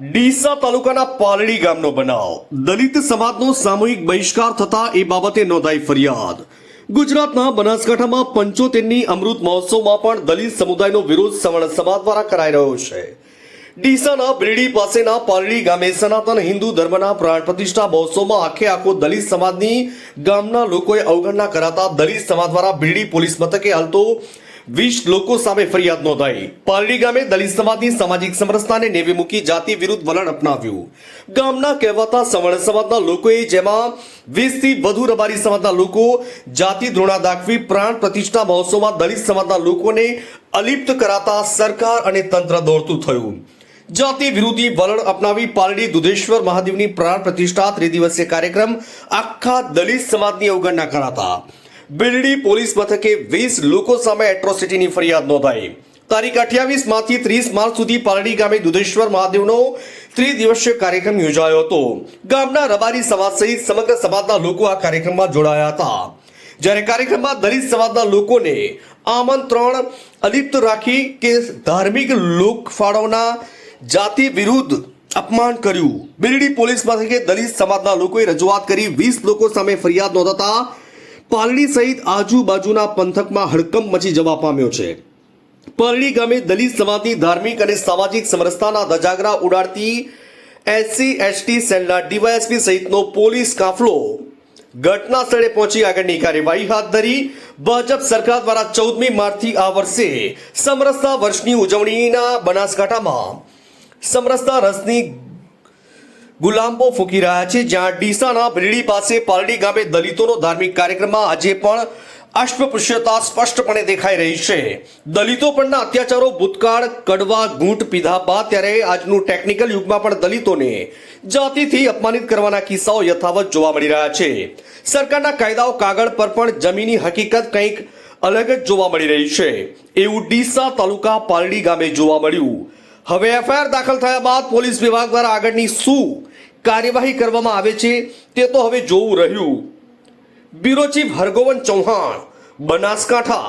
ડીસા તાલુકાના પાલડી ગામનો બનાવ દલિત સમાજનો સામૂહિક બહિષ્કાર થતા એ બાબતે નોંધાઈ ફરિયાદ। ગુજરાતના બનાસકાંઠામાં 75ની અમૃત મહોત્સવમાં પણ દલિત સમુદાયનો વિરોધ સવર્ણ સમાજ દ્વારા કરાઈ રહ્યો છે। ડીસાના બિરડી પાસેના પાલડી ગામે સનાતન હિન્દુ ધર્મના પ્રાણ પ્રતિષ્ઠા મહોત્સવમાં આખો દલિત સમાજની ગામના લોકોએ અવગણના કરાતા દલિત સમાજ દ્વારા બિરડી પોલીસ મથકે હાલતો 20 લોકો સામે ફરિયાદ નોંધાઈ। પાલડી ગામે દલિત સમાજની સામાજિક સમરસતાને નેવે મૂકી જાતિ વિરુદ્ધ વલણ અપનાવ્યું। ગામના કહેવાતા સવર્ણ સમાજના લોકોએ જેમાં 20 થી વધુ રબારી સમાજના લોકો જાતિ ધૃણા દાખવી પ્રાણ પ્રતિષ્ઠા મહોત્સવમાં દલિત સમાજના લોકોને અલિપ્ત કરાતા સરકાર અને તંત્ર દોડતું થયું। જાતિ વિરોધી વલણ અપનાવી પાલડી દુધેશ્વર મહાદેવની પ્રાણ પ્રતિષ્ઠા ત્રિદિવસીય કાર્યક્રમ આખા દલિત સમાજની અવગણના કરાતા બિરડી પોલીસ મથકે 20 લોકો સામે એટ્રોસિટીની ફરિયાદ નોંધાઈ। તારીખ 28 માંથી 30 માર્ચ સુધી પાલડી ગામે દુધેશ્વર મહાદેવનો ત્રિદિવસીય કાર્યક્રમ યોજાયો હતો। ગામના રબારી સમાજ સહિત સમગ્ર સમાજના લોકો આ કાર્યક્રમમાં જોડાયા હતા। જ્યારે કાર્યક્રમમાં દલિત સમાજના લોકોને આમંત્રણ અલિપ્ત રાખી કે ધાર્મિક લોકફાળોના જાતિ વિરુદ્ધ અપમાન કર્યું। બિરડી પોલીસ મથકે દલિત સમાજના લોકોએ રજૂઆત કરી 20 લોકો સામે ફરિયાદ નોંધાતા પાલડી સહિત આજુબાજુના પંથકમાં હડકંપ મચી જવા પામ્યો છે। પાલડી ગામે દલિત સમાજની ધાર્મિક અને સામાજિક સમરસતાના ધજાગરા ઉડાડતી SC/ST સેલના ડીવાયએસપી સહિતનો પોલીસ કાફલો ઘટના સ્થળે પહોંચી આગળની કાર્યવાહી હાથ ધરી। ભાજપ સરકાર દ્વારા 14મી માર્ચથી આ વર્ષે સમરસતા વર્ષની ઉજવણીના બનાસકાંઠામાં સમરસતા રસની ગુલામો ફૂંકી રહ્યા છે। જ્યાં ડીસાના બિરડી પાસે પાલડી ગામે દલિતોનો ધાર્મિક કાર્યક્રમમાં આજે પણ અસ્પૃશ્યતા સ્પષ્ટપણે દેખાઈ રહી છે। દલિતો પરના અત્યાચારો ભૂતકાળ કડવા ઘૂંટ પીધા બાદ ત્યારે આજનું ટેકનિકલ યુગમાં પણ દલિતોને જાતિથી અપમાનિત કરવાના કિસ્સાઓ યથાવત જોવા મળી રહ્યા છે। સરકારના કાયદાઓ કાગળ પર પણ જમીની હકીકત કંઈક અલગ જ જોવા મળી રહી છે। એવું ડીસા તાલુકા પાલડી ગામે જોવા મળ્યું। હવે FIR દાખલ થયા બાદ પોલીસ વિભાગ દ્વારા આગળની શું કાર્યવાહી કરવામાં આવે છે તે તો હવે જોવું રહ્યું। Bureau chief Hargovan Chauhan, Banaskantha.